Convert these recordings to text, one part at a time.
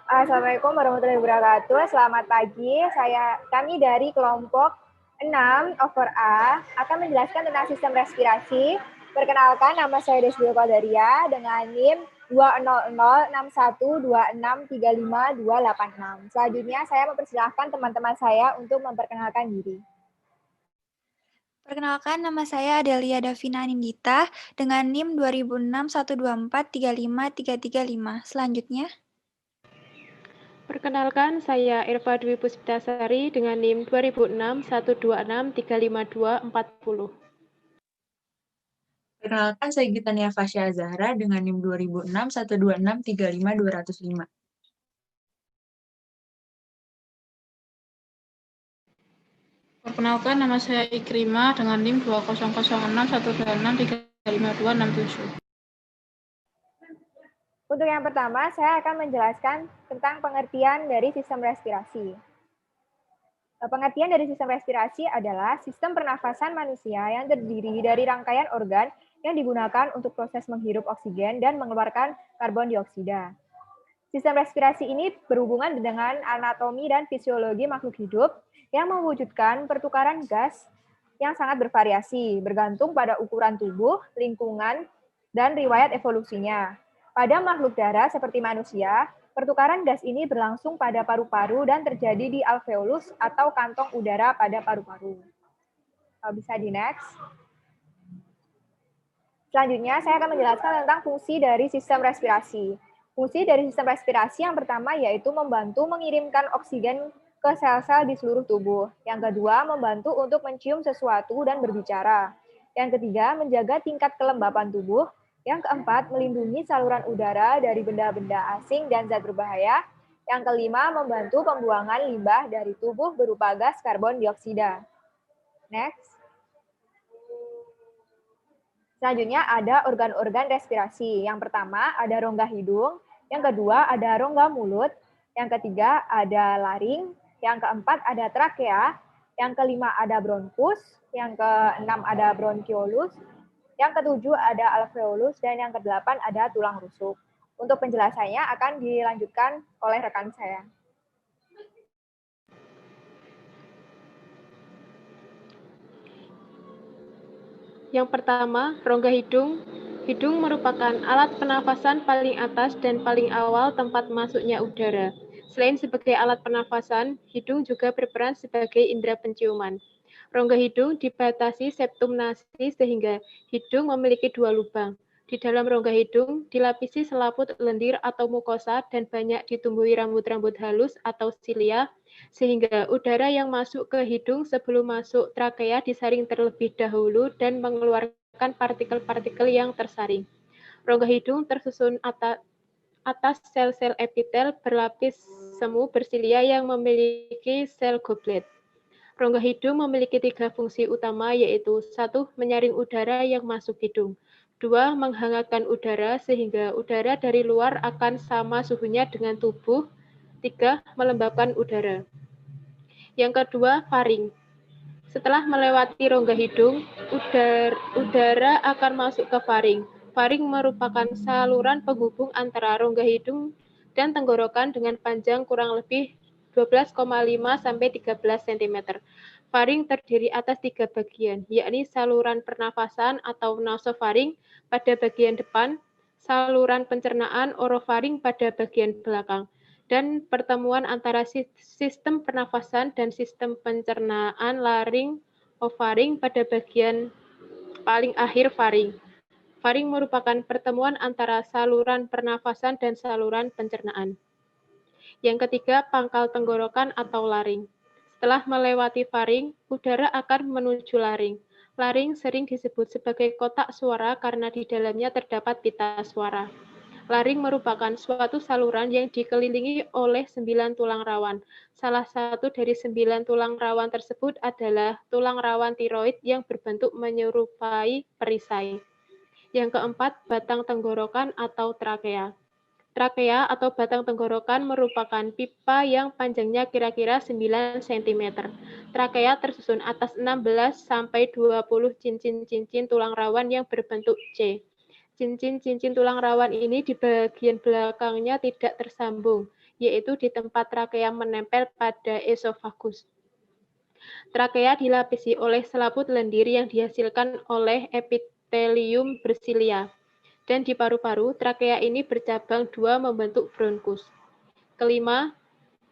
Assalamualaikum warahmatullahi wabarakatuh. Selamat pagi. Kami dari kelompok 6 over A akan menjelaskan tentang sistem respirasi. Perkenalkan, nama saya Desbio Qadaria dengan NIM 20061263526. Selanjutnya saya mempersilahkan teman-teman saya untuk memperkenalkan diri. Perkenalkan, nama saya Adelia Davina Nindita dengan NIM 200612435335. Selanjutnya, Perkenalkan, saya Irva Dwi Puspitasari dengan NIM 200612635240. Perkenalkan, saya Gitania Fasya Zahra dengan NIM 200612635205. Perkenalkan, nama saya Ikrima dengan NIM 200612635267. Untuk yang pertama, saya akan menjelaskan tentang pengertian dari sistem respirasi. Pengertian dari sistem respirasi adalah sistem pernafasan manusia yang terdiri dari rangkaian organ yang digunakan untuk proses menghirup oksigen dan mengeluarkan karbon dioksida. Sistem respirasi ini berhubungan dengan anatomi dan fisiologi makhluk hidup yang mewujudkan pertukaran gas yang sangat bervariasi, bergantung pada ukuran tubuh, lingkungan, dan riwayat evolusinya. Pada makhluk darat seperti manusia, pertukaran gas ini berlangsung pada paru-paru dan terjadi di alveolus atau kantong udara pada paru-paru. Bisa di next. Selanjutnya, saya akan menjelaskan tentang fungsi dari sistem respirasi. Fungsi dari sistem respirasi yang pertama yaitu membantu mengirimkan oksigen ke sel-sel di seluruh tubuh. Yang kedua, membantu untuk mencium sesuatu dan berbicara. Yang ketiga, menjaga tingkat kelembapan tubuh. Yang keempat, melindungi saluran udara dari benda-benda asing dan zat berbahaya. Yang kelima, membantu pembuangan limbah dari tubuh berupa gas karbon dioksida. Next. Selanjutnya ada organ-organ respirasi. Yang pertama ada rongga hidung, yang kedua ada rongga mulut, yang ketiga ada laring, yang keempat ada trakea, yang kelima ada bronkus, yang keenam ada bronkiolus, yang ketujuh ada alveolus, dan yang kedelapan ada tulang rusuk. Untuk penjelasannya akan dilanjutkan oleh rekan saya. Yang pertama, rongga hidung. Hidung merupakan alat pernafasan paling atas dan paling awal tempat masuknya udara. Selain sebagai alat pernafasan, hidung juga berperan sebagai indera penciuman. Rongga hidung dibatasi septum nasi sehingga hidung memiliki dua lubang. Di dalam rongga hidung dilapisi selaput lendir atau mukosa dan banyak ditumbuhi rambut-rambut halus atau silia, sehingga udara yang masuk ke hidung sebelum masuk trakea disaring terlebih dahulu dan mengeluarkan partikel-partikel yang tersaring. Rongga hidung tersusun atas sel-sel epitel berlapis semu bersilia yang memiliki sel goblet. Rongga hidung memiliki 3 fungsi utama, yaitu 1. Menyaring udara yang masuk hidung. 2. Menghangatkan udara sehingga udara dari luar akan sama suhunya dengan tubuh. 3. Melembabkan udara. Yang kedua, faring. Setelah melewati rongga hidung, udara akan masuk ke faring. Faring merupakan saluran penghubung antara rongga hidung dan tenggorokan dengan panjang kurang lebih 12,5 sampai 13 cm. Faring terdiri atas 3 bagian, yakni saluran pernafasan atau nasofaring pada bagian depan, saluran pencernaan orofaring pada bagian belakang, dan pertemuan antara sistem pernafasan dan sistem pencernaan laring ofaring pada bagian paling akhir faring. Faring merupakan pertemuan antara saluran pernafasan dan saluran pencernaan. Yang ketiga, pangkal tenggorokan atau laring. Setelah melewati faring, udara akan menuju laring. Laring sering disebut sebagai kotak suara karena di dalamnya terdapat pita suara. Laring merupakan suatu saluran yang dikelilingi oleh 9 tulang rawan. Salah satu dari 9 tulang rawan tersebut adalah tulang rawan tiroid yang berbentuk menyerupai perisai. Yang keempat, batang tenggorokan atau trakea. Trakea atau batang tenggorokan merupakan pipa yang panjangnya kira-kira 9 cm. Trakea tersusun atas 16 sampai 20 cincin-cincin tulang rawan yang berbentuk C. Cincin-cincin tulang rawan ini di bagian belakangnya tidak tersambung, yaitu di tempat trakea menempel pada esofagus. Trakea dilapisi oleh selaput lendir yang dihasilkan oleh epitelium bersilia. Dan di paru-paru, trakea ini bercabang dua membentuk bronkus. Kelima,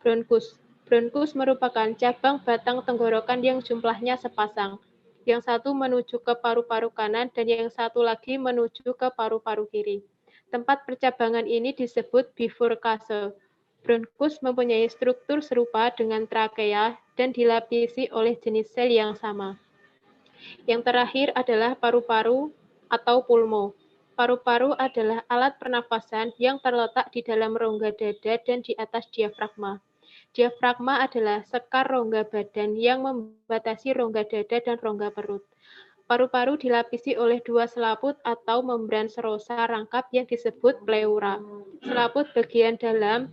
bronkus. Bronkus merupakan cabang batang tenggorokan yang jumlahnya sepasang. Yang satu menuju ke paru-paru kanan dan yang satu lagi menuju ke paru-paru kiri. Tempat percabangan ini disebut bifurkase. Bronkus mempunyai struktur serupa dengan trakea dan dilapisi oleh jenis sel yang sama. Yang terakhir adalah paru-paru atau pulmo. Paru-paru adalah alat pernafasan yang terletak di dalam rongga dada dan di atas diafragma. Diafragma adalah sekar rongga badan yang membatasi rongga dada dan rongga perut. Paru-paru dilapisi oleh dua selaput atau membran serosa rangkap yang disebut pleura. Selaput bagian dalam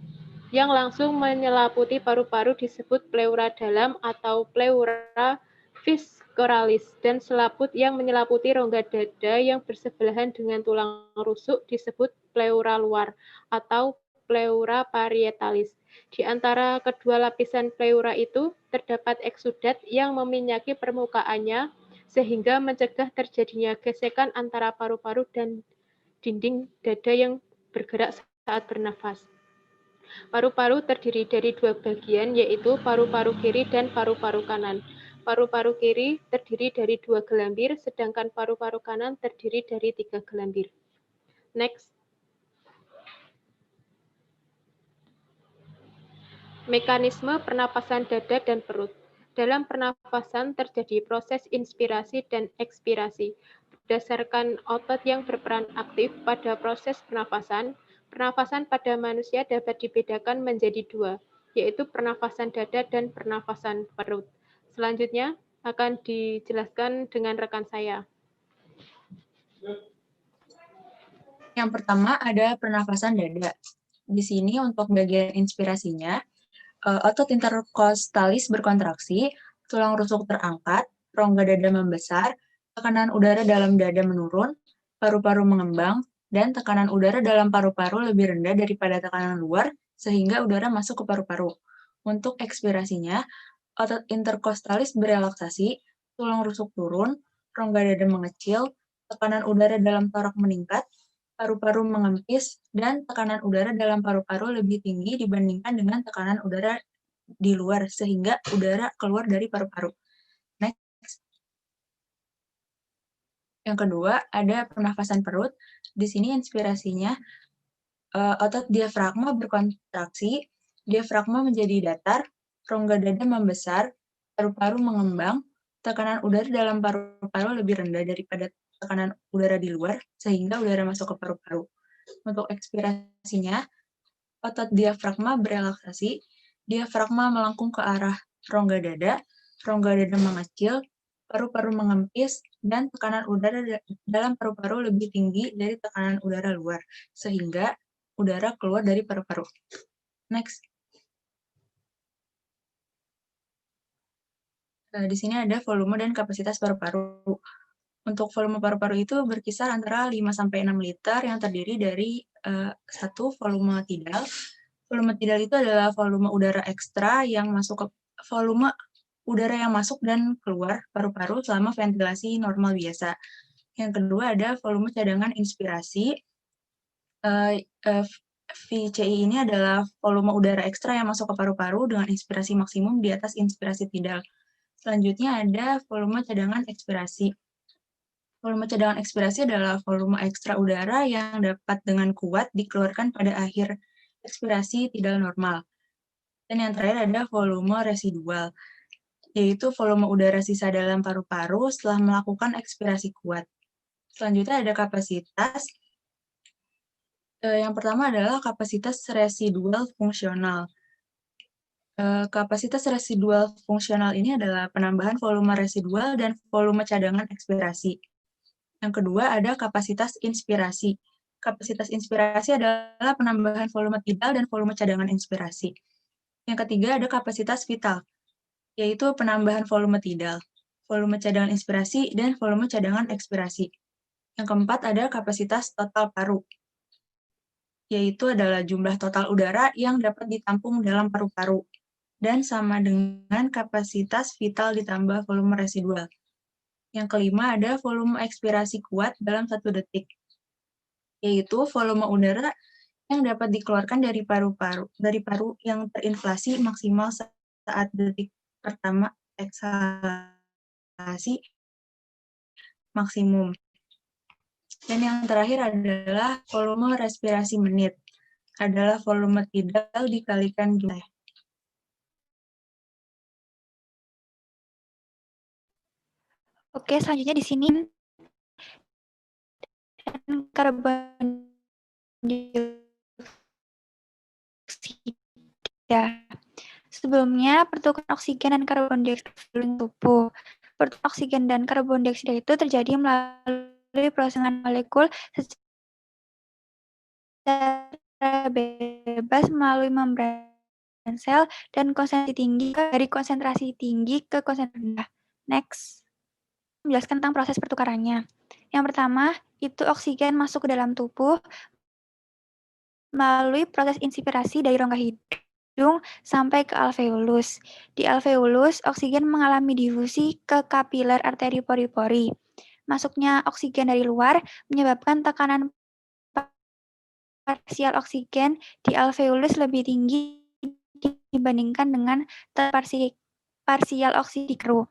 yang langsung menyelaputi paru-paru disebut pleura dalam atau pleura visceralis, dan selaput yang menyelaputi rongga dada yang bersebelahan dengan tulang rusuk disebut pleura luar atau pleura parietalis. Di antara kedua lapisan pleura itu terdapat eksudat yang meminyaki permukaannya sehingga mencegah terjadinya gesekan antara paru-paru dan dinding dada yang bergerak saat bernafas. Paru-paru terdiri dari dua bagian, yaitu paru-paru kiri dan paru-paru kanan. Paru-paru kiri terdiri dari dua gelambir, sedangkan paru-paru kanan terdiri dari 3 gelambir. Next. Mekanisme pernapasan dada dan perut. Dalam pernapasan terjadi proses inspirasi dan ekspirasi. Berdasarkan otot yang berperan aktif pada proses pernapasan, pernafasan pada manusia dapat dibedakan menjadi dua, yaitu pernafasan dada dan pernafasan perut. Selanjutnya akan dijelaskan dengan rekan saya. Yang pertama ada pernafasan dada. Di sini untuk bagian inspirasinya, otot interkostalis berkontraksi, tulang rusuk terangkat, rongga dada membesar, tekanan udara dalam dada menurun, paru-paru mengembang, dan tekanan udara dalam paru-paru lebih rendah daripada tekanan luar, sehingga udara masuk ke paru-paru. Untuk ekspirasinya, otot interkostalis berelaksasi, tulang rusuk turun, rongga dada mengecil, tekanan udara dalam torak meningkat, paru-paru mengempis, dan tekanan udara dalam paru-paru lebih tinggi dibandingkan dengan tekanan udara di luar, sehingga udara keluar dari paru-paru. Next. Yang kedua, ada pernafasan perut. Di sini inspirasinya, otot diafragma berkontraksi, diafragma menjadi datar, rongga dada membesar, paru-paru mengembang, tekanan udara dalam paru-paru lebih rendah daripada tekanan udara di luar, sehingga udara masuk ke paru-paru. Untuk ekspirasinya, otot diafragma berelaksasi, diafragma melengkung ke arah rongga dada mengecil, paru-paru mengempis, dan tekanan udara dalam paru-paru lebih tinggi dari tekanan udara luar, sehingga udara keluar dari paru-paru. Next. Di sini ada volume dan kapasitas paru-paru. Untuk volume paru-paru itu berkisar antara 5-6 liter yang terdiri dari satu volume tidal. Volume tidal itu adalah volume udara ekstra yang masuk ke volume udara yang masuk dan keluar paru-paru selama ventilasi normal biasa. Yang kedua ada volume cadangan inspirasi. VCI ini adalah volume udara ekstra yang masuk ke paru-paru dengan inspirasi maksimum di atas inspirasi tidal. Selanjutnya ada volume cadangan ekspirasi. Volume cadangan ekspirasi adalah volume ekstra udara yang dapat dengan kuat dikeluarkan pada akhir ekspirasi tidal normal. Dan yang terakhir ada volume residual, yaitu volume udara sisa dalam paru-paru setelah melakukan ekspirasi kuat. Selanjutnya ada kapasitas. Yang pertama adalah kapasitas residual fungsional. Kapasitas residual fungsional ini adalah penambahan volume residual dan volume cadangan ekspirasi. Yang kedua ada kapasitas inspirasi. Kapasitas inspirasi adalah penambahan volume tidal dan volume cadangan inspirasi. Yang ketiga ada kapasitas vital, yaitu penambahan volume tidal, volume cadangan inspirasi, dan volume cadangan ekspirasi. Yang keempat ada kapasitas total paru, yaitu adalah jumlah total udara yang dapat ditampung dalam paru-paru, dan sama dengan kapasitas vital ditambah volume residual. Yang kelima ada volume ekspirasi kuat dalam 1 detik, yaitu volume udara yang dapat dikeluarkan dari paru yang terinflasi maksimal saat detik pertama eksalasi maksimum. Dan yang terakhir adalah volume respirasi menit, adalah volume tidal dikalikan jumlah. Oke, selanjutnya di sini karbon dioksida. Sebelumnya, pertukaran oksigen dan karbon dioksida di tubuh. Pertukaran oksigen dan karbon dioksida itu terjadi melalui proses molekul secara bebas melalui membran sel dan konsentrasi tinggi dari konsentrasi tinggi ke konsentrasi rendah. Next. Menjelaskan tentang proses pertukarannya. Yang pertama, itu oksigen masuk ke dalam tubuh melalui proses inspirasi dari rongga hidung sampai ke alveolus. Di alveolus, oksigen mengalami difusi ke kapiler arteri pori-pori. Masuknya oksigen dari luar menyebabkan tekanan parsial oksigen di alveolus lebih tinggi dibandingkan dengan parsial oksigen di paru.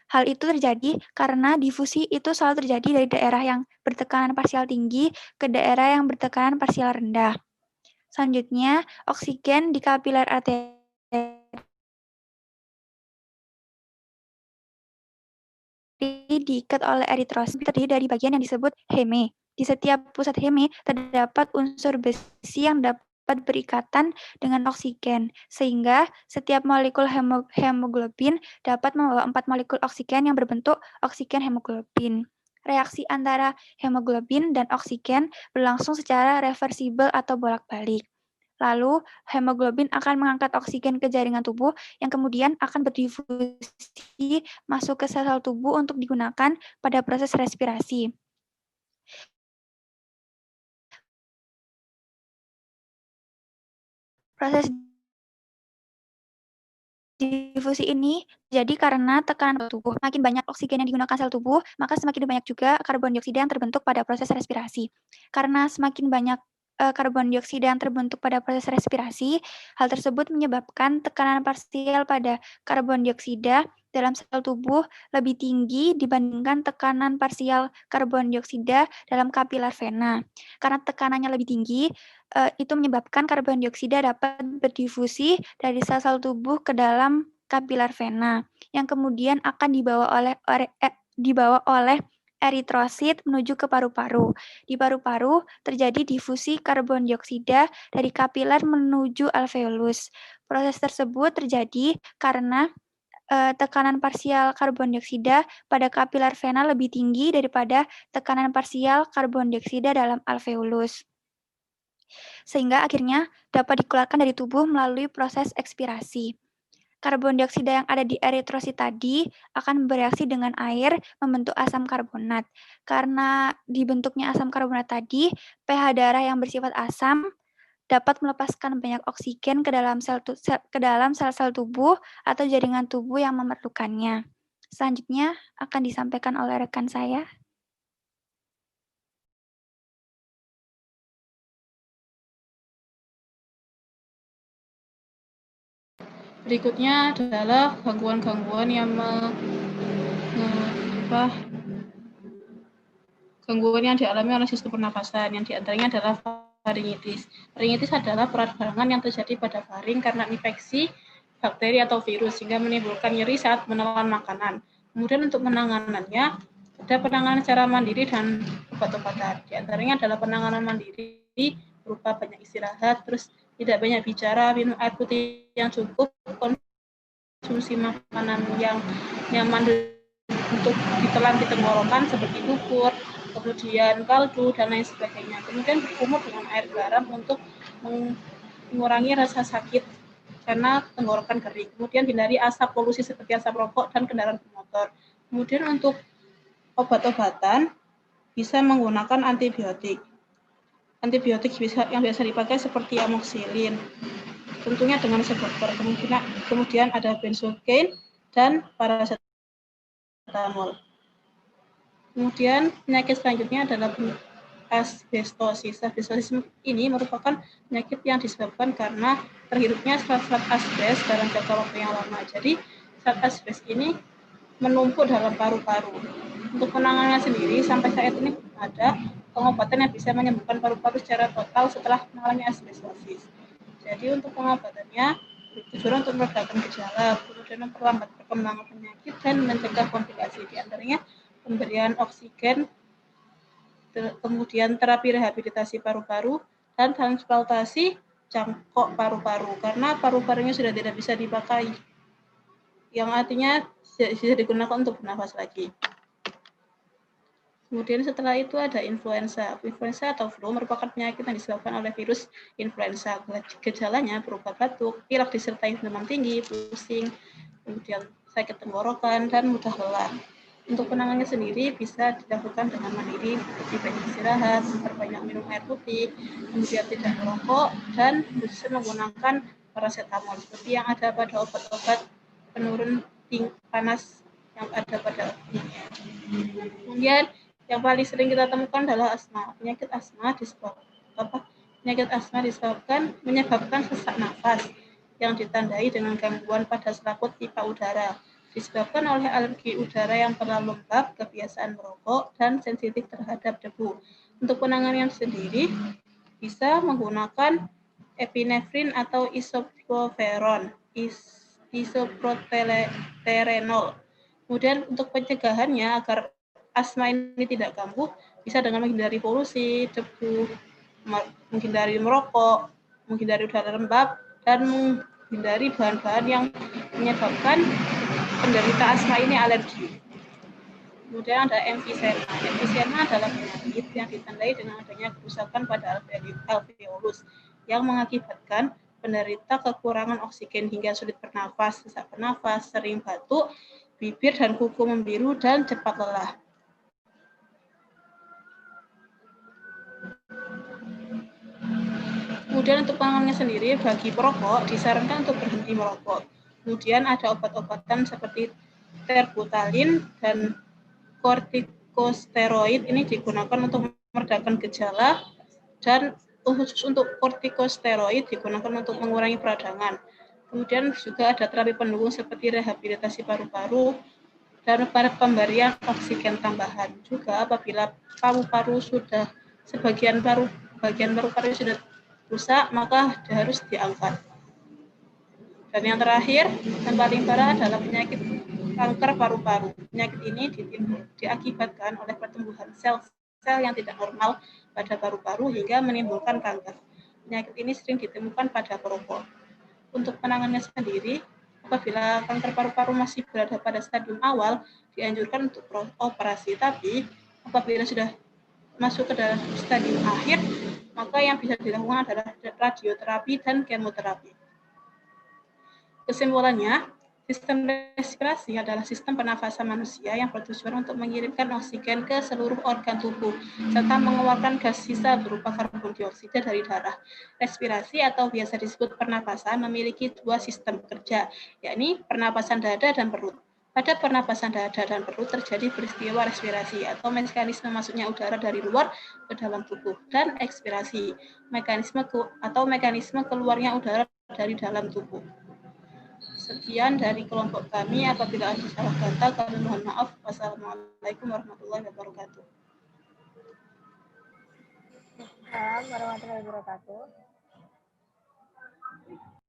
Hal itu terjadi karena difusi itu selalu terjadi dari daerah yang bertekanan parsial tinggi ke daerah yang bertekanan parsial rendah. Selanjutnya, oksigen di kapiler arteri diikat oleh eritrosit terdiri dari bagian yang disebut heme. Di setiap pusat heme terdapat unsur besi yang dapat berikatan dengan oksigen, sehingga setiap molekul hemoglobin dapat membawa 4 molekul oksigen yang berbentuk oksigen hemoglobin. Reaksi antara hemoglobin dan oksigen berlangsung secara reversibel atau bolak-balik. Lalu, hemoglobin akan mengangkat oksigen ke jaringan tubuh yang kemudian akan berdifusi masuk ke sel-sel tubuh untuk digunakan pada proses respirasi. Proses difusi ini terjadi karena tekanan tubuh. Makin banyak oksigen yang digunakan sel tubuh, maka semakin banyak juga karbon dioksida yang terbentuk pada proses respirasi. Karena semakin banyak karbon dioksida yang terbentuk pada proses respirasi, hal tersebut menyebabkan tekanan parsial pada karbon dioksida dalam sel tubuh lebih tinggi dibandingkan tekanan parsial karbon dioksida dalam kapiler vena. Karena tekanannya lebih tinggi, itu menyebabkan karbon dioksida dapat berdifusi dari sel-sel tubuh ke dalam kapiler vena, yang kemudian akan dibawa oleh eritrosit menuju ke paru-paru. Di paru-paru terjadi difusi karbon dioksida dari kapiler menuju alveolus. Proses tersebut terjadi karena tekanan parsial karbon dioksida pada kapiler vena lebih tinggi daripada tekanan parsial karbon dioksida dalam alveolus. Sehingga akhirnya dapat dikeluarkan dari tubuh melalui proses ekspirasi. Karbon dioksida yang ada di eritrosit tadi akan bereaksi dengan air membentuk asam karbonat. Karena dibentuknya asam karbonat tadi, pH darah yang bersifat asam dapat melepaskan banyak oksigen ke dalam sel-sel tubuh atau jaringan tubuh yang memerlukannya. Selanjutnya akan disampaikan oleh rekan saya. Berikutnya adalah gangguan-gangguan yang gangguan yang dialami oleh sistem pernafasan, yang diantaranya adalah faringitis. Faringitis adalah peradangan yang terjadi pada faring karena infeksi bakteri atau virus sehingga menimbulkan nyeri saat menelan makanan. Kemudian untuk penanganannya ada penanganan secara mandiri dan obat-obatan. Di antaranya adalah penanganan mandiri berupa banyak istirahat, terus tidak banyak bicara, minum air putih yang cukup, konsumsi makanan yang nyaman untuk ditelan di tenggorokan seperti bubur, kemudian kaldu dan lain sebagainya. Kemudian berkumur dengan air garam untuk mengurangi rasa sakit karena tenggorokan kering. Kemudian hindari asap polusi seperti asap rokok dan kendaraan bermotor. Kemudian untuk obat-obatan bisa menggunakan antibiotik. antibiotik yang biasa dipakai seperti amoxicillin, tentunya dengan resep-dokter. Kemudian ada benzocaine dan paracetamol. Kemudian penyakit selanjutnya adalah asbestosis. Asbestosis ini merupakan penyakit yang disebabkan karena terhirupnya serat-serat asbes dalam jangka waktu yang lama. Jadi serat asbes ini menumpuk dalam paru-paru. Untuk penanganannya sendiri sampai saat ini belum ada pengobatan yang bisa menyembuhkan paru-paru secara total setelah mengalami asbestosis. Jadi untuk pengobatannya bertujuan untuk meredakan gejala, kemudian memperlambat perkembangan penyakit dan mencegah komplikasi. Di antaranya pemberian oksigen, kemudian terapi rehabilitasi paru-paru, dan transplantasi cangkok paru-paru karena paru-parunya sudah tidak bisa dipakai, yang artinya bisa digunakan untuk bernafas lagi. Kemudian setelah itu ada influenza. Influenza atau flu merupakan penyakit yang disebabkan oleh virus influenza. Gejalanya berupa batuk, pilek disertai demam tinggi, pusing, kemudian sakit tenggorokan, dan mudah lelah. Untuk penanganannya sendiri bisa dilakukan dengan mandiri, seperti banyak istirahat, memperbanyak minum air putih, kemudian tidak merokok, dan bisa menggunakan paracetamol seperti yang ada pada obat-obat penurun panas yang ada pada umumnya. Kemudian yang paling sering kita temukan adalah asma. Penyakit asma menyebabkan sesak nafas yang ditandai dengan gangguan pada selaput pipa udara. Disebabkan oleh alergi udara yang terlalu lembab, kebiasaan merokok, dan sensitif terhadap debu. Untuk penanganan sendiri bisa menggunakan epinefrin atau isoproterenol. Kemudian untuk pencegahannya agar asma ini tidak kambuh, bisa dengan menghindari polusi, debu, menghindari merokok, menghindari udara lembab, dan menghindari bahan-bahan yang menyebabkan penderita asma ini alergi. Kemudian ada emfisema. Emfisema adalah penyakit yang ditandai dengan adanya kerusakan pada alveolus yang mengakibatkan penderita kekurangan oksigen hingga sulit bernafas, sesak bernafas, sering batuk, bibir dan kuku membiru, dan cepat lelah. Kemudian untuk penanganannya sendiri, bagi perokok disarankan untuk berhenti merokok. Kemudian ada obat-obatan seperti terbutalin dan kortikosteroid ini digunakan untuk meredakan gejala, dan khusus untuk kortikosteroid digunakan untuk mengurangi peradangan. Kemudian juga ada terapi pendukung seperti rehabilitasi paru-paru dan pemberian oksigen tambahan. Juga apabila paru-paru sudah bagian paru-paru sudah rusak, maka harus diangkat. Dan yang terakhir dan paling parah adalah penyakit kanker paru-paru. Penyakit ini diakibatkan oleh pertumbuhan sel-sel yang tidak normal pada paru-paru hingga menimbulkan kanker. Penyakit ini sering ditemukan pada perokok. Untuk penanganannya sendiri, apabila kanker paru-paru masih berada pada stadium awal, dianjurkan untuk operasi. Tapi apabila sudah masuk ke dalam stadium akhir, maka yang bisa dilakukan adalah radioterapi dan kemoterapi. Kesimpulannya, sistem respirasi adalah sistem pernafasan manusia yang bertujuan untuk mengirimkan oksigen ke seluruh organ tubuh, serta mengeluarkan gas sisa berupa karbon dioksida dari darah. Respirasi atau biasa disebut pernapasan memiliki dua sistem kerja, yakni pernapasan dada dan perut. Pada pernapasan dada dan perut terjadi peristiwa respirasi atau mekanisme masuknya udara dari luar ke dalam tubuh, dan ekspirasi, mekanisme keluarnya udara dari dalam tubuh. Sekian dari kelompok kami. Apabila ada salah kata, kami mohon maaf. Wassalamualaikum warahmatullahi wabarakatuh. Assalamualaikum warahmatullahi wabarakatuh.